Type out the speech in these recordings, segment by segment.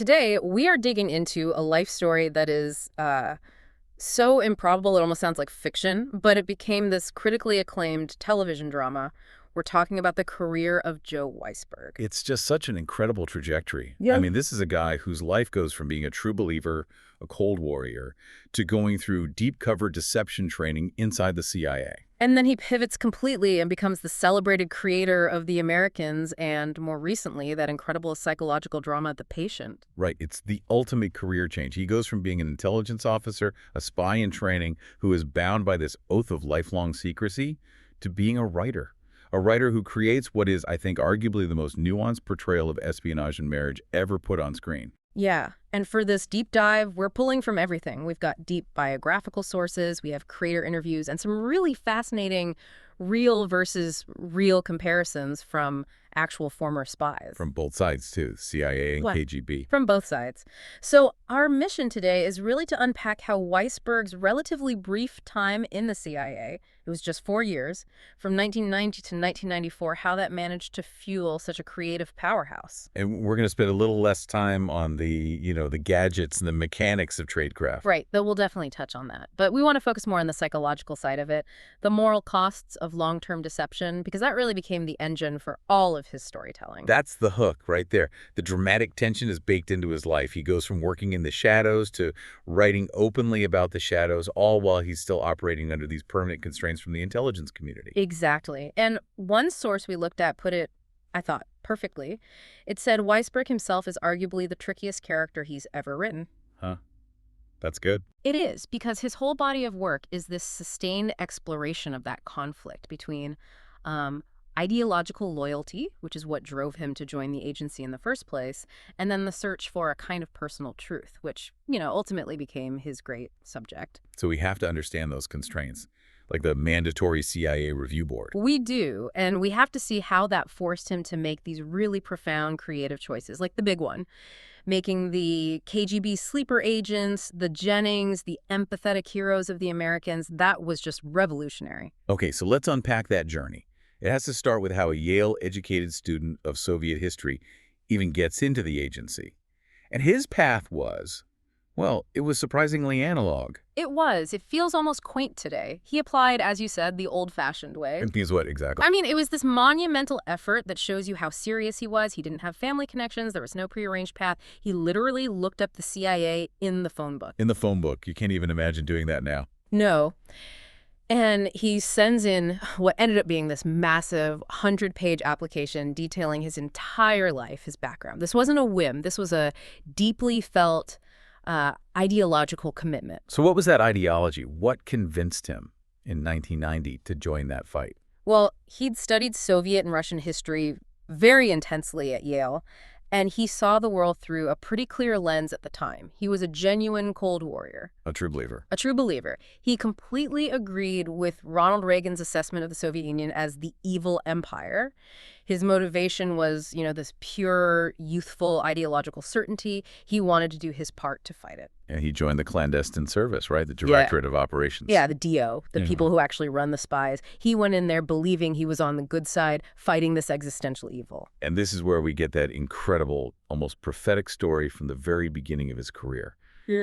Today, we are digging into a life story that is so improbable it almost sounds like fiction, but it became this critically acclaimed television drama. We're talking about the career of Joe Weisberg. It's just such an incredible trajectory. I Yeah. mean, this is a guy whose life goes from being a true believer, a cold warrior, to going through deep cover deception training inside the CIA. And then he pivots completely and becomes the celebrated creator of The Americans and, more recently, that incredible psychological drama, The Patient. Right, it's the ultimate career change. He goes from being an intelligence officer, a spy in training, who is bound by this oath of lifelong secrecy, to being a writer. A writer who creates what is, I think, arguably the most nuanced portrayal of espionage and marriage ever put on screen. Yeah, and for this deep dive, we're pulling from everything. We've got deep biographical sources, we have creator interviews, and some really fascinating real versus real comparisons from actual former spies. From both sides, too, CIA and What? KGB. From both sides. So our mission today is really to unpack how Weisberg's relatively brief time in the CIA, it was just 4 years, from 1990 to 1994, how that managed to fuel such a creative powerhouse. And we're going to spend a little less time on the gadgets and the mechanics of tradecraft. Right, though we'll definitely touch on that. But we want to focus more on the psychological side of it, the moral costs of long-term deception, because that really became the engine for all of his storytelling. That's the hook right there. The dramatic tension is baked into his life. He goes from working in the shadows to writing openly about the shadows, all while he's still operating under these permanent constraints from the intelligence community. Exactly. And one source we looked at put it, I thought, perfectly. It said Weisberg himself is arguably the trickiest character he's ever written. Huh? That's good. It is, because his whole body of work is this sustained exploration of that conflict between ideological loyalty, which is what drove him to join the agency in the first place, and then the search for a kind of personal truth, which, ultimately became his great subject. So we have to understand those constraints, like the mandatory CIA review board. We do, and we have to see how that forced him to make these really profound creative choices, like the big one, making the KGB sleeper agents, the Jennings, the empathetic heroes of the Americans. That was just revolutionary. Okay, so let's unpack that journey. It has to start with how a Yale-educated student of Soviet history even gets into the agency. And his path was, well, it was surprisingly analog. It was. It feels almost quaint today. He applied, as you said, the old-fashioned way. It means what exactly? I mean, it was this monumental effort that shows you how serious he was. He didn't have family connections. There was no prearranged path. He literally looked up the CIA in the phone book. In the phone book. You can't even imagine doing that now. No. And he sends in what ended up being this massive 100-page application detailing his entire life, his background. This wasn't a whim. This was a deeply felt ideological commitment. So what was that ideology? What convinced him in 1990 to join that fight? Well, he'd studied Soviet and Russian history very intensely at Yale, and he saw the world through a pretty clear lens at the time. He was a genuine Cold Warrior. A true believer. A true believer. He completely agreed with Ronald Reagan's assessment of the Soviet Union as the evil empire. His motivation was, this pure, youthful, ideological certainty. He wanted to do his part to fight it. And he joined the clandestine service, right? The Directorate of Operations. Yeah, the DO, the people who actually run the spies. He went in there believing he was on the good side, fighting this existential evil. And this is where we get that incredible, almost prophetic story from the very beginning of his career.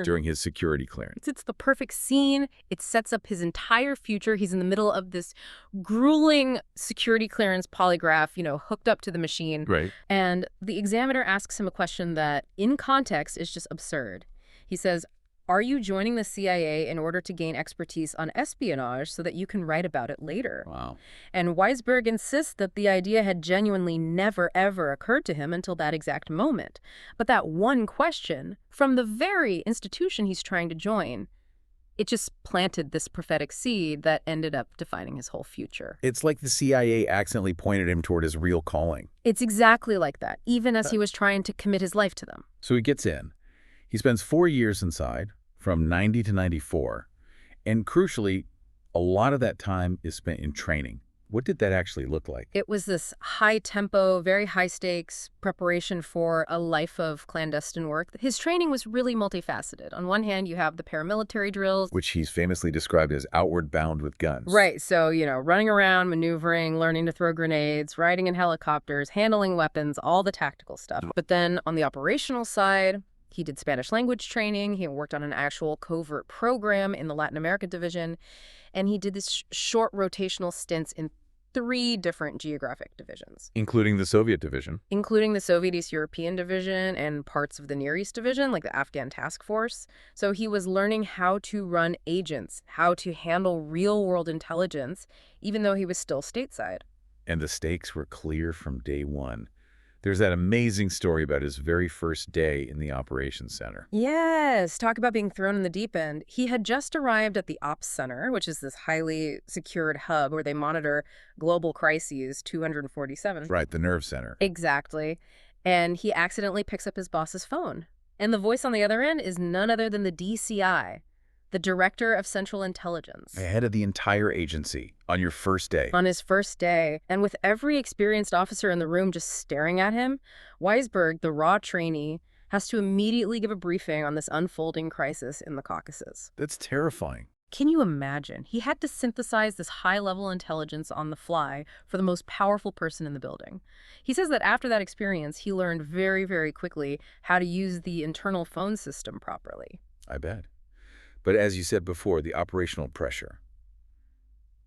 During his security clearance. It's the perfect scene. It sets up his entire future. He's in the middle of this grueling security clearance polygraph, hooked up to the machine. Right. And the examiner asks him a question that, in context, is just absurd. He says, "Are you joining the CIA in order to gain expertise on espionage so that you can write about it later?" Wow. And Weisberg insists that the idea had genuinely never, ever occurred to him until that exact moment. But that one question, from the very institution he's trying to join, it just planted this prophetic seed that ended up defining his whole future. It's like the CIA accidentally pointed him toward his real calling. It's exactly like that, even as he was trying to commit his life to them. So he gets in. He spends 4 years inside, from 90 to 94. And crucially, a lot of that time is spent in training, What did that actually look like? It was this high-tempo, very high-stakes preparation for a life of clandestine work. His training was really multifaceted. On one hand, you have the paramilitary drills. Which he's famously described as outward bound with guns. Right, so, running around, maneuvering, learning to throw grenades, riding in helicopters, handling weapons, all the tactical stuff. But then on the operational side, he did Spanish language training. He worked on an actual covert program in the Latin America division. And he did this short rotational stints in 3 different geographic divisions. Including the Soviet division. Including the Soviet East European division and parts of the Near East division, like the Afghan task force. So he was learning how to run agents, how to handle real-world intelligence, even though he was still stateside. And the stakes were clear from day one. There's that amazing story about his very first day in the operations center. Yes, talk about being thrown in the deep end. He had just arrived at the Ops Center, which is this highly secured hub where they monitor global crises 247. Right, the nerve center. Exactly. And he accidentally picks up his boss's phone. And the voice on the other end is none other than the DCI, the Director of Central Intelligence. Head of the entire agency on your first day. On his first day, and with every experienced officer in the room just staring at him, Weisberg, the raw trainee, has to immediately give a briefing on this unfolding crisis in the Caucasus. That's terrifying. Can you imagine? He had to synthesize this high-level intelligence on the fly for the most powerful person in the building. He says that after that experience, he learned very, very quickly how to use the internal phone system properly. I bet. But as you said before, the operational pressure,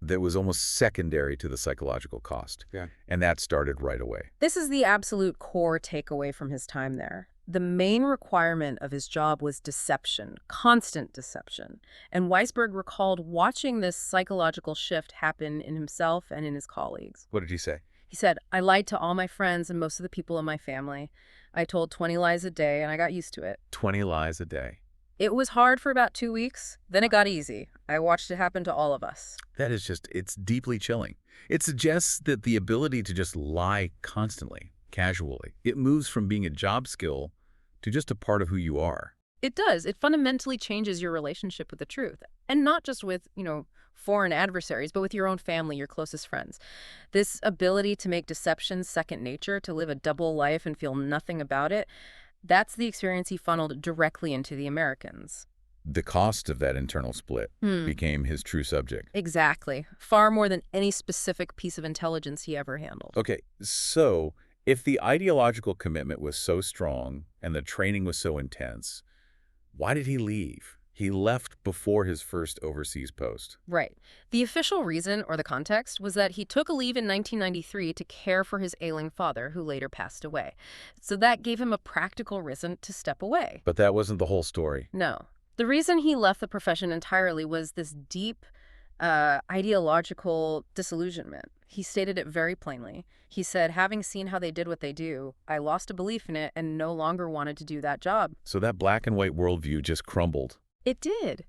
that was almost secondary to the psychological cost. Yeah. And that started right away. This is the absolute core takeaway from his time there. The main requirement of his job was deception, constant deception. And Weisberg recalled watching this psychological shift happen in himself and in his colleagues. What did he say? He said, "I lied to all my friends and most of the people in my family. I told 20 lies a day, and I got used to it." 20 lies a day. It was hard for about 2 weeks. Then it got easy. I watched it happen to all of us. That is it's deeply chilling. It suggests that the ability to just lie constantly, casually, it moves from being a job skill to just a part of who you are. It does. It fundamentally changes your relationship with the truth. And not just with, foreign adversaries, but with your own family, your closest friends. This ability to make deception second nature, to live a double life and feel nothing about it, that's the experience he funneled directly into the Americans. The cost of that internal split became his true subject. Exactly. Far more than any specific piece of intelligence he ever handled. Okay, so if the ideological commitment was so strong and the training was so intense, why did he leave? He left before his first overseas post. Right. The official reason, or the context, was that he took a leave in 1993 to care for his ailing father, who later passed away. So that gave him a practical reason to step away. But that wasn't the whole story. No. The reason he left the profession entirely was this deep ideological disillusionment. He stated it very plainly. He said, having seen how they did what they do, I lost a belief in it and no longer wanted to do that job. So that black and white worldview just crumbled. It did.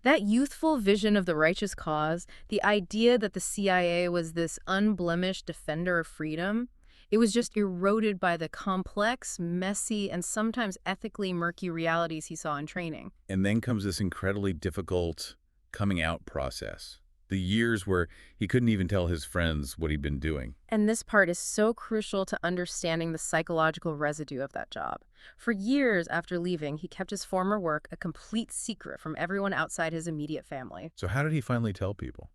That youthful vision of the righteous cause, the idea that the CIA was this unblemished defender of freedom, it was just eroded by the complex, messy, and sometimes ethically murky realities he saw in training. And then comes this incredibly difficult coming out process. The years where he couldn't even tell his friends what he'd been doing. And this part is so crucial to understanding the psychological residue of that job. For years after leaving, he kept his former work a complete secret from everyone outside his immediate family. So how did he finally tell people?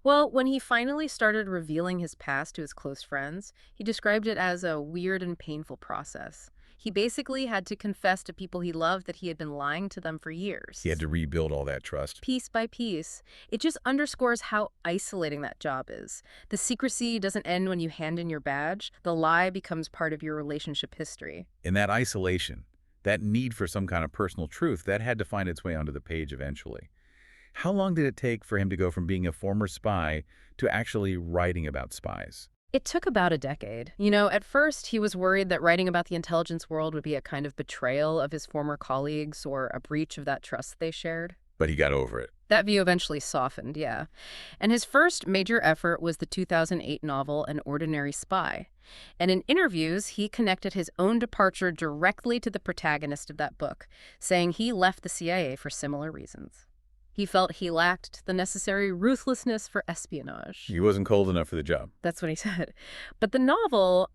Well, when he finally started revealing his past to his close friends, he described it as a weird and painful process. He basically had to confess to people he loved that he had been lying to them for years. He had to rebuild all that trust. Piece by piece. It just underscores how isolating that job is. The secrecy doesn't end when you hand in your badge. The lie becomes part of your relationship history. In that isolation, that need for some kind of personal truth, that had to find its way onto the page eventually. How long did it take for him to go from being a former spy to actually writing about spies? It took about a decade. At first, he was worried that writing about the intelligence world would be a kind of betrayal of his former colleagues or a breach of that trust they shared. But he got over it. That view eventually softened, yeah. And his first major effort was the 2008 novel An Ordinary Spy. And in interviews, he connected his own departure directly to the protagonist of that book, saying he left the CIA for similar reasons. He felt he lacked the necessary ruthlessness for espionage. He wasn't cold enough for the job. That's what he said. But the novel,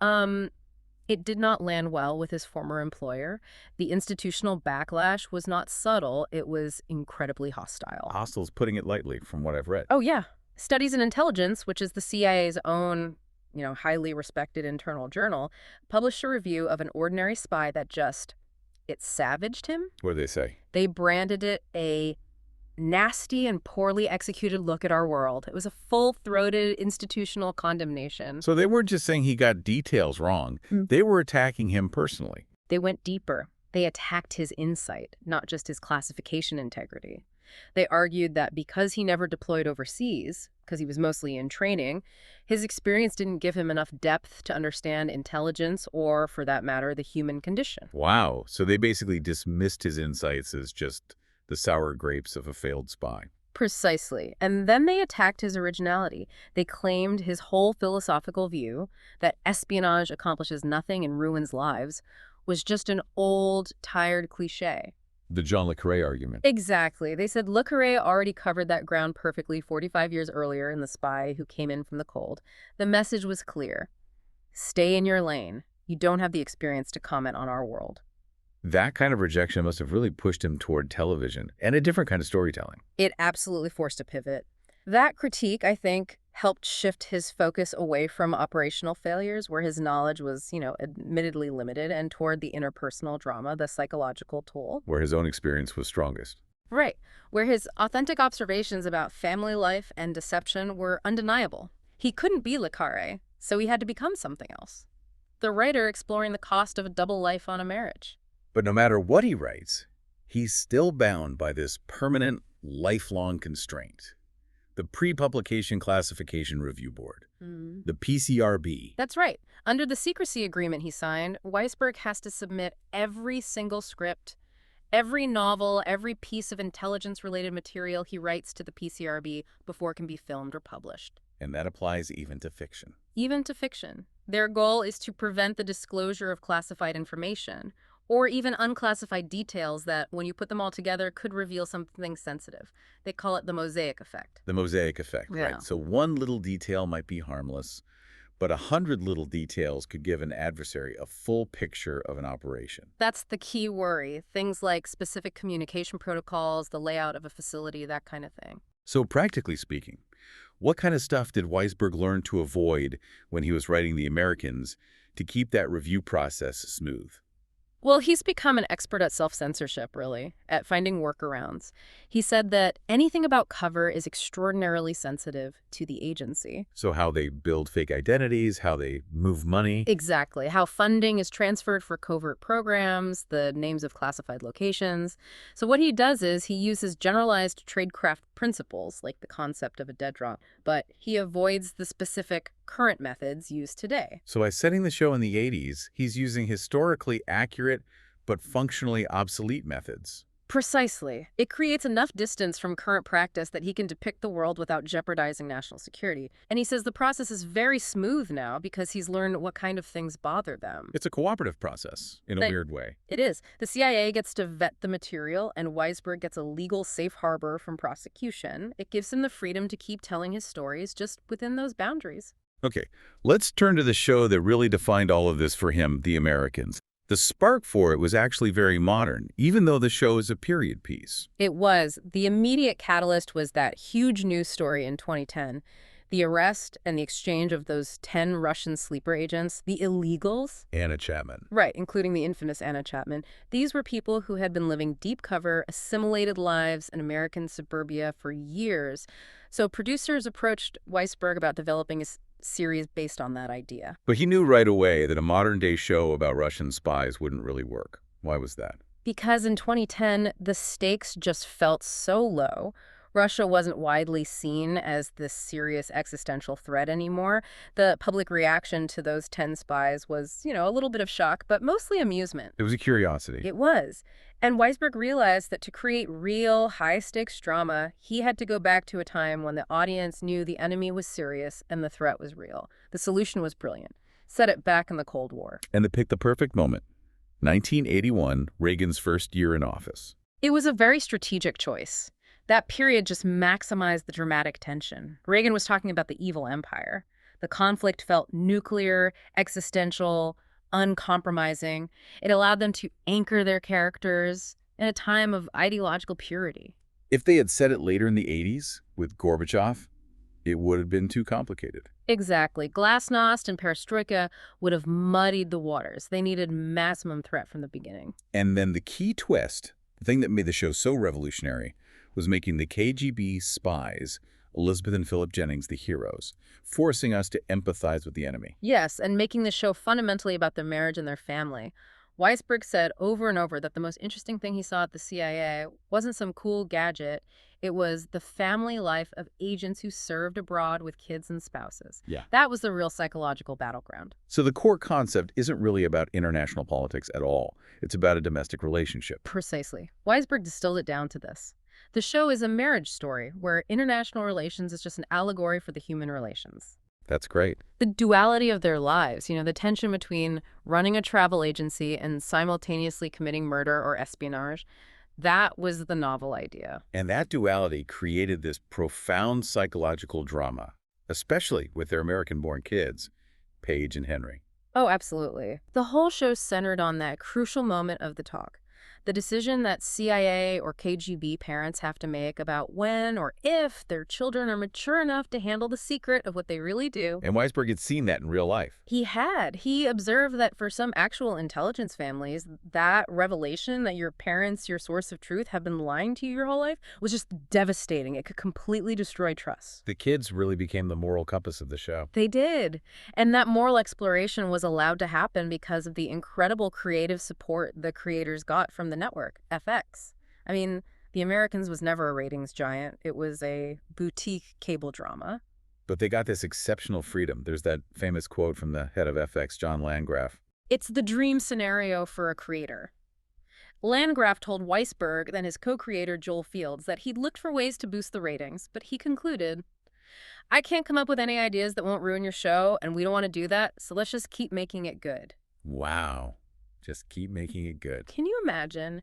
it did not land well with his former employer. The institutional backlash was not subtle. It was incredibly hostile. Hostile's putting it lightly, from what I've read. Oh, yeah. Studies in Intelligence, which is the CIA's own, highly respected internal journal, published a review of An Ordinary Spy that it savaged him. What do they say? They branded it a nasty and poorly executed look at our world. It was a full-throated institutional condemnation. So they weren't just saying he got details wrong. They were attacking him personally. They went deeper. They attacked his insight, not just his classification integrity. They argued that because he never deployed overseas, because he was mostly in training, his experience didn't give him enough depth to understand intelligence or, for that matter, the human condition. Wow. So they basically dismissed his insights as just the sour grapes of a failed spy. Precisely. And then they attacked his originality. They claimed his whole philosophical view that espionage accomplishes nothing and ruins lives was just an old, tired cliche. The John le Carré argument. Exactly. They said Le Carré already covered that ground perfectly 45 years earlier in The Spy Who Came In From the Cold. The message was clear. Stay in your lane. You don't have the experience to comment on our world. That kind of rejection must have really pushed him toward television and a different kind of storytelling. It absolutely forced a pivot. That critique, I think, helped shift his focus away from operational failures, where his knowledge was, admittedly limited, and toward the interpersonal drama, the psychological toll. Where his own experience was strongest. Right. Where his authentic observations about family life and deception were undeniable. He couldn't be Le Carré, so he had to become something else. The writer exploring the cost of a double life on a marriage. But no matter what he writes, he's still bound by this permanent, lifelong constraint. The Pre-Publication Classification Review Board, the PCRB. That's right. Under the secrecy agreement he signed, Weisberg has to submit every single script, every novel, every piece of intelligence-related material he writes to the PCRB before it can be filmed or published. And that applies even to fiction. Even to fiction. Their goal is to prevent the disclosure of classified information, or even unclassified details that, when you put them all together, could reveal something sensitive. They call it the mosaic effect. The mosaic effect, Yeah. right? So one little detail might be harmless, but 100 little details could give an adversary a full picture of an operation. That's the key worry. Things like specific communication protocols, the layout of a facility, that kind of thing. So practically speaking, what kind of stuff did Weisberg learn to avoid when he was writing The Americans to keep that review process smooth? Well, he's become an expert at self-censorship, really, at finding workarounds. He said that anything about cover is extraordinarily sensitive to the agency. So how they build fake identities, how they move money. Exactly. How funding is transferred for covert programs, the names of classified locations. So what he does is he uses generalized tradecraft principles, like the concept of a dead drop, but he avoids the specific current methods used today. So by setting the show in the 80s, he's using historically accurate but functionally obsolete methods. Precisely. It creates enough distance from current practice that he can depict the world without jeopardizing national security. And he says the process is very smooth now because he's learned what kind of things bother them. It's a cooperative process, in a weird way. It is. The CIA gets to vet the material, and Weisberg gets a legal safe harbor from prosecution. It gives him the freedom to keep telling his stories just within those boundaries. Okay, let's turn to the show that really defined all of this for him, The Americans. The spark for it was actually very modern, even though the show is a period piece. It was. The immediate catalyst was that huge news story in 2010. The arrest and the exchange of those 10 Russian sleeper agents, the illegals. Anna Chapman. Right, including the infamous Anna Chapman. These were people who had been living deep cover, assimilated lives in American suburbia for years. So producers approached Weisberg about developing a series based on that idea. But he knew right away that a modern-day show about Russian spies wouldn't really work. Why was that? Because in 2010, the stakes just felt so low. Russia wasn't widely seen as this serious existential threat anymore. The public reaction to those 10 spies was, a little bit of shock, but mostly amusement. It was a curiosity. It was. And Weisberg realized that to create real, high-stakes drama, he had to go back to a time when the audience knew the enemy was serious and the threat was real. The solution was brilliant. Set it back in the Cold War. And they picked the perfect moment. 1981, Reagan's first year in office. It was a very strategic choice. That period just maximized the dramatic tension. Reagan was talking about the evil empire. The conflict felt nuclear, existential, uncompromising. It allowed them to anchor their characters in a time of ideological purity. If they had said it later in the 80s with Gorbachev, it would have been too complicated. Exactly. Glasnost and Perestroika would have muddied the waters. They needed maximum threat from the beginning. And then the key twist, the thing that made the show so revolutionary, was making the KGB spies, Elizabeth and Philip Jennings, the heroes, forcing us to empathize with the enemy. Yes, and making the show fundamentally about their marriage and their family. Weisberg said over and over that the most interesting thing he saw at the CIA wasn't some cool gadget. It was the family life of agents who served abroad with kids and spouses. Yeah. That was the real psychological battleground. So the core concept isn't really about international politics at all. It's about a domestic relationship. Precisely. Weisberg distilled it down to this. The show is a marriage story where international relations is just an allegory for the human relations. That's great. The duality of their lives, the tension between running a travel agency and simultaneously committing murder or espionage, that was the novel idea. And that duality created this profound psychological drama, especially with their American-born kids, Paige and Henry. Oh, absolutely. The whole show centered on that crucial moment of the talk. The decision that CIA or KGB parents have to make about when or if their children are mature enough to handle the secret of what they really do. And Weisberg had seen that in real life. He had. He observed that for some actual intelligence families, that revelation that your parents, your source of truth, have been lying to you your whole life was just devastating. It could completely destroy trust. The kids really became the moral compass of the show. They did. And that moral exploration was allowed to happen because of the incredible creative support the creators got from the network, FX. I mean, The Americans was never a ratings giant. It was a boutique cable drama. But they got this exceptional freedom. There's that famous quote from the head of FX, John Landgraf. It's the dream scenario for a creator. Landgraf told Weisberg and his co-creator Joel Fields that he'd looked for ways to boost the ratings, but he concluded, I can't come up with any ideas that won't ruin your show, and we don't want to do that, so let's just keep making it good. Wow. Just keep making it good. Can you imagine?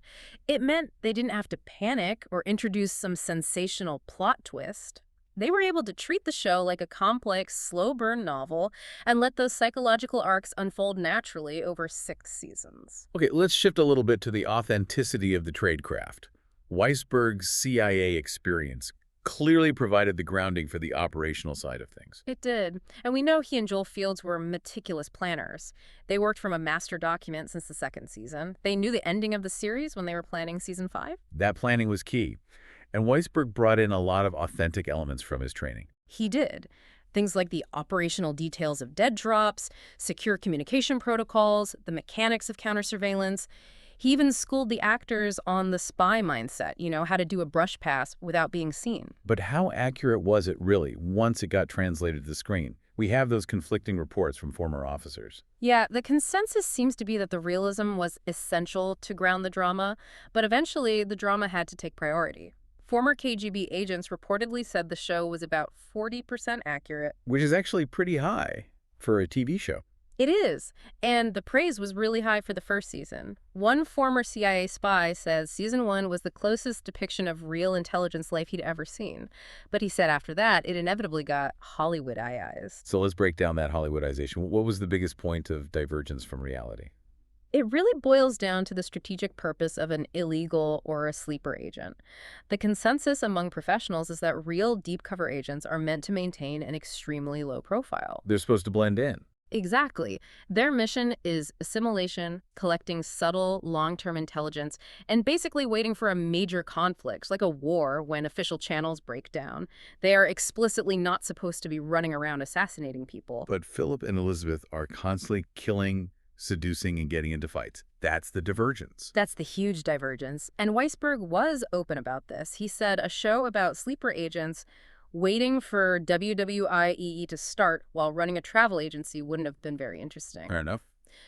It meant they didn't have to panic or introduce some sensational plot twist. They were able to treat the show like a complex, slow-burn novel and let those psychological arcs unfold naturally over 6 seasons. Okay, let's shift a little bit to the authenticity of the tradecraft. Weisberg's CIA experience clearly provided the grounding for the operational side of things. It did. And we know he and Joel Fields were meticulous planners. They worked from a master document since the 2nd season. They knew the ending of the series when they were planning season 5. That planning was key. And Weisberg brought in a lot of authentic elements from his training. He did. Things like the operational details of dead drops, secure communication protocols, the mechanics of counter-surveillance. He even schooled the actors on the spy mindset, how to do a brush pass without being seen. But how accurate was it really once it got translated to the screen? We have those conflicting reports from former officers. Yeah, the consensus seems to be that the realism was essential to ground the drama, but eventually the drama had to take priority. Former KGB agents reportedly said the show was about 40% accurate. Which is actually pretty high for a TV show. It is, and the praise was really high for the 1st season. One former CIA spy says season 1 was the closest depiction of real intelligence life he'd ever seen. But he said after that, it inevitably got Hollywoodized. So let's break down that Hollywoodization. What was the biggest point of divergence from reality? It really boils down to the strategic purpose of an illegal or a sleeper agent. The consensus among professionals is that real deep cover agents are meant to maintain an extremely low profile. They're supposed to blend in. Exactly. Their mission is assimilation, collecting subtle, long-term intelligence, and basically waiting for a major conflict, like a war, when official channels break down. They are explicitly not supposed to be running around assassinating people. But Philip and Elizabeth are constantly killing, seducing, and getting into fights. That's the divergence. That's the huge divergence. And Weisberg was open about this. He said a show about sleeper agents waiting for WWIEE to start while running a travel agency wouldn't have been very interesting. Fair enough.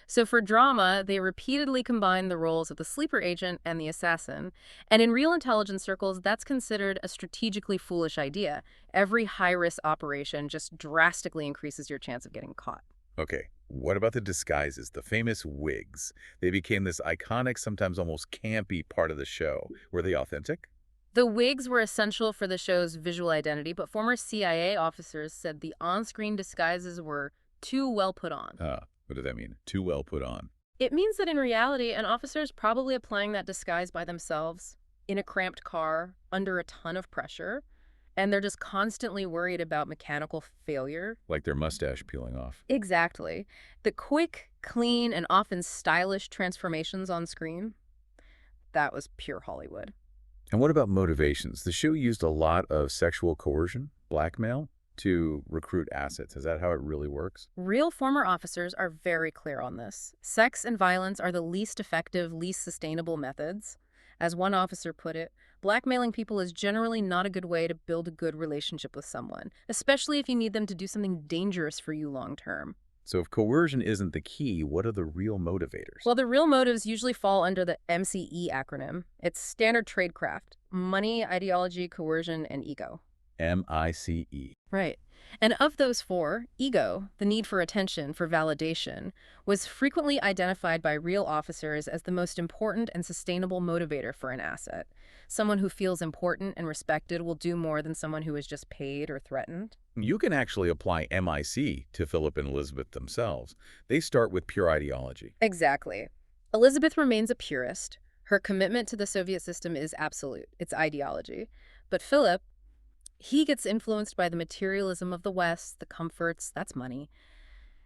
So for drama, they repeatedly combine the roles of the sleeper agent and the assassin. And in real intelligence circles, that's considered a strategically foolish idea. Every high-risk operation just drastically increases your chance of getting caught. Okay, what about the disguises, the famous wigs? They became this iconic, sometimes almost campy part of the show. Were they authentic? The wigs were essential for the show's visual identity, but former CIA officers said the on-screen disguises were too well put on. What does that mean? Too well put on. It means that in reality, an officer is probably applying that disguise by themselves, in a cramped car, under a ton of pressure, and they're just constantly worried about mechanical failure. Like their mustache peeling off. Exactly. The quick, clean, and often stylish transformations on screen, that was pure Hollywood. And what about motivations? The show used a lot of sexual coercion, blackmail, to recruit assets. Is that how it really works? Real former officers are very clear on this. Sex and violence are the least effective, least sustainable methods. As one officer put it, blackmailing people is generally not a good way to build a good relationship with someone, especially if you need them to do something dangerous for you long term. So if coercion isn't the key, what are the real motivators? Well, the real motives usually fall under the MCE acronym. It's standard tradecraft: money, ideology, coercion, and ego. MICE. Right. And of those four, ego, the need for attention, for validation, was frequently identified by real officers as the most important and sustainable motivator for an asset. Someone who feels important and respected will do more than someone who is just paid or threatened. You can actually apply MIC to Philip and Elizabeth themselves. They start with pure ideology. Exactly. Elizabeth remains a purist. Her commitment to the Soviet system is absolute. It's ideology. But Philip, he gets influenced by the materialism of the West, the comforts, that's money,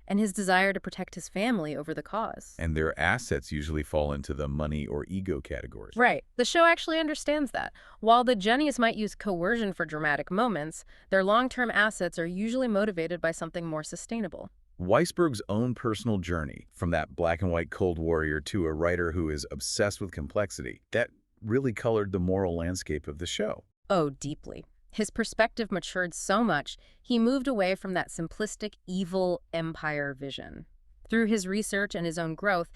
and his desire to protect his family over the cause. And their assets usually fall into the money or ego categories. Right. The show actually understands that. While the Jennies might use coercion for dramatic moments, their long-term assets are usually motivated by something more sustainable. Weisberg's own personal journey, from that black and white Cold Warrior to a writer who is obsessed with complexity, that really colored the moral landscape of the show. Oh, deeply. His perspective matured so much, he moved away from that simplistic, evil empire vision. Through his research and his own growth,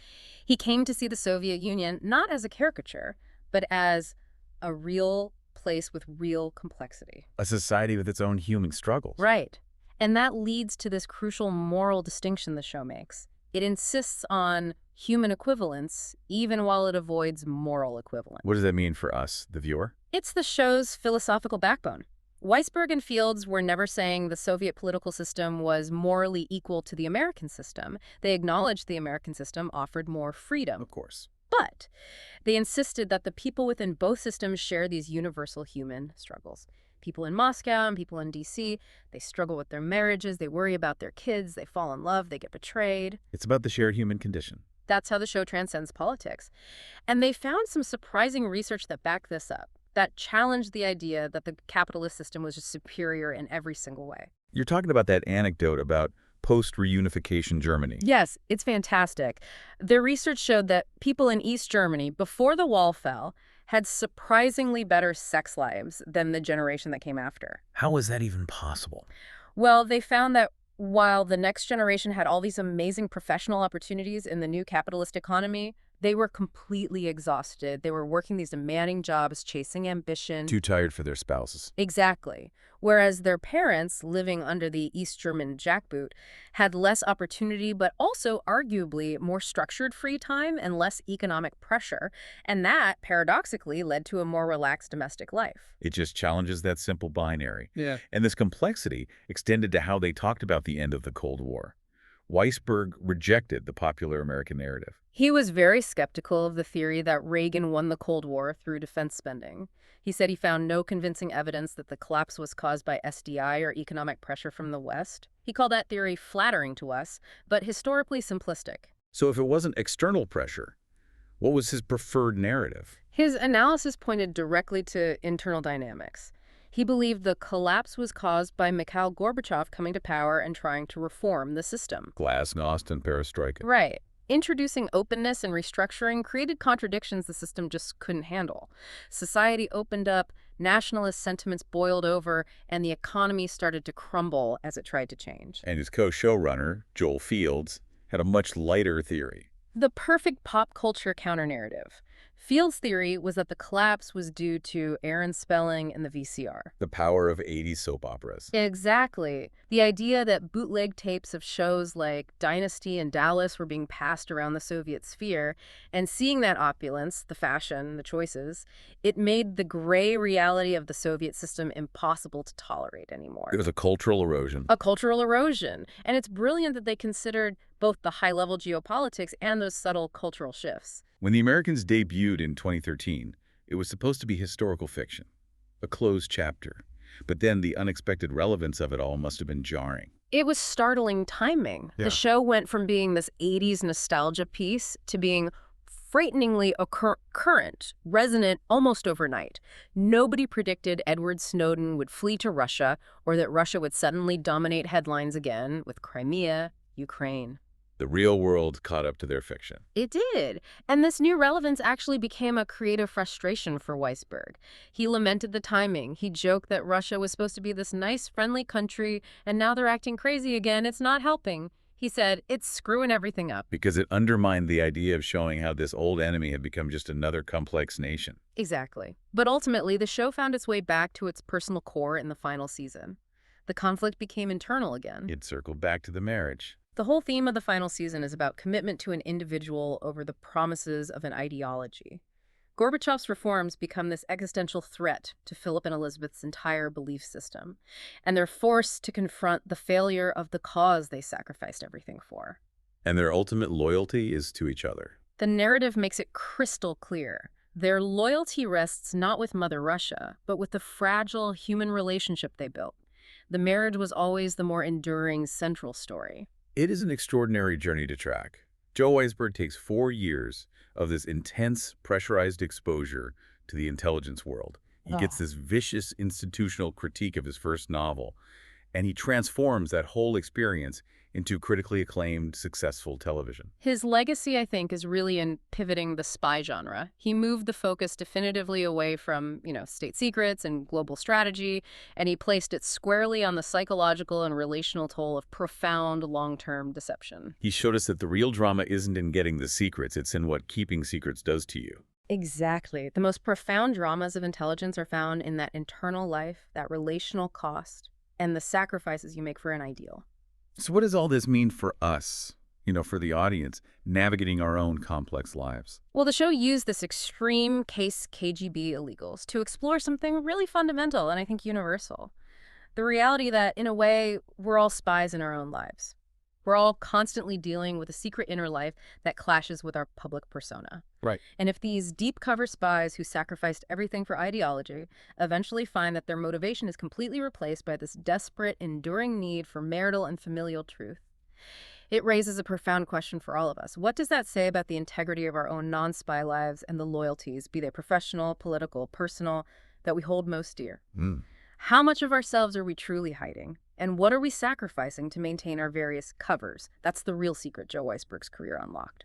he came to see the Soviet Union not as a caricature, but as a real place with real complexity. A society with its own human struggles. Right. And that leads to this crucial moral distinction the show makes. It insists on human equivalence, even while it avoids moral equivalence. What does that mean for us, the viewer? It's the show's philosophical backbone. Weisberg and Fields were never saying the Soviet political system was morally equal to the American system. They acknowledged the American system offered more freedom. Of course. But they insisted that the people within both systems share these universal human struggles. People in Moscow and people in D.C., they struggle with their marriages, they worry about their kids, they fall in love, they get betrayed. It's about the shared human condition. That's how the show transcends politics. And they found some surprising research that backed this up, that challenged the idea that the capitalist system was just superior in every single way. You're talking about that anecdote about post-reunification Germany. Yes, it's fantastic. Their research showed that people in East Germany, before the wall fell, had surprisingly better sex lives than the generation that came after. How is that even possible? Well, they found that while the next generation had all these amazing professional opportunities in the new capitalist economy, they were completely exhausted. They were working these demanding jobs, chasing ambition. Too tired for their spouses. Exactly. Whereas their parents, living under the East German jackboot, had less opportunity, but also arguably more structured free time and less economic pressure. And that, paradoxically, led to a more relaxed domestic life. It just challenges that simple binary. Yeah. And this complexity extended to how they talked about the end of the Cold War. Weisberg rejected the popular American narrative. He was very skeptical of the theory that Reagan won the Cold War through defense spending. He said he found no convincing evidence that the collapse was caused by SDI or economic pressure from the West. He called that theory flattering to us, but historically simplistic. So if it wasn't external pressure, what was his preferred narrative? His analysis pointed directly to internal dynamics. He believed the collapse was caused by Mikhail Gorbachev coming to power and trying to reform the system. Glasnost and perestroika. Right. Introducing openness and restructuring created contradictions the system just couldn't handle. Society opened up, nationalist sentiments boiled over, and the economy started to crumble as it tried to change. And his co-showrunner, Joel Fields, had a much lighter theory. The perfect pop culture counter-narrative. Field's theory was that the collapse was due to Aaron Spelling and the VCR. The power of 80s soap operas. Exactly. The idea that bootleg tapes of shows like Dynasty and Dallas were being passed around the Soviet sphere, and seeing that opulence, the fashion, the choices, it made the gray reality of the Soviet system impossible to tolerate anymore. It was a cultural erosion. A cultural erosion. And it's brilliant that they considered both the high-level geopolitics and those subtle cultural shifts. When the Americans debuted in 2013, it was supposed to be historical fiction, a closed chapter. But then the unexpected relevance of it all must have been jarring. It was startling timing. Yeah. The show went from being this 80s nostalgia piece to being frighteningly current, resonant almost overnight. Nobody predicted Edward Snowden would flee to Russia or that Russia would suddenly dominate headlines again with Crimea, Ukraine. The real world caught up to their fiction. It did. And this new relevance actually became a creative frustration for Weisberg. He lamented the timing. He joked that Russia was supposed to be this nice, friendly country, and now they're acting crazy again. It's not helping. He said, it's screwing everything up. Because it undermined the idea of showing how this old enemy had become just another complex nation. Exactly. But ultimately, the show found its way back to its personal core in the final season. The conflict became internal again. It circled back to the marriage. The whole theme of the final season is about commitment to an individual over the promises of an ideology. Gorbachev's reforms become this existential threat to Philip and Elizabeth's entire belief system, and they're forced to confront the failure of the cause they sacrificed everything for. And their ultimate loyalty is to each other. The narrative makes it crystal clear. Their loyalty rests not with Mother Russia, but with the fragile human relationship they built. The marriage was always the more enduring central story. It is an extraordinary journey to track. Joe Weisberg takes 4 years of this intense, pressurized exposure to the intelligence world. He gets this vicious institutional critique of his first novel, and he transforms that whole experience into critically acclaimed, successful television. His legacy, I think, is really in pivoting the spy genre. He moved the focus definitively away from, state secrets and global strategy, and he placed it squarely on the psychological and relational toll of profound long-term deception. He showed us that the real drama isn't in getting the secrets, it's in what keeping secrets does to you. Exactly. The most profound dramas of intelligence are found in that internal life, that relational cost, and the sacrifices you make for an ideal. So what does all this mean for us, for the audience, navigating our own complex lives? Well, the show used this extreme case KGB illegals to explore something really fundamental and I think universal. The reality that, in a way, we're all spies in our own lives. We're all constantly dealing with a secret inner life that clashes with our public persona. Right. And if these deep-cover spies who sacrificed everything for ideology eventually find that their motivation is completely replaced by this desperate, enduring need for marital and familial truth, it raises a profound question for all of us. What does that say about the integrity of our own non-spy lives and the loyalties, be they professional, political, personal, that we hold most dear? How much of ourselves are we truly hiding? And what are we sacrificing to maintain our various covers? That's the real secret Joe Weisberg's career unlocked.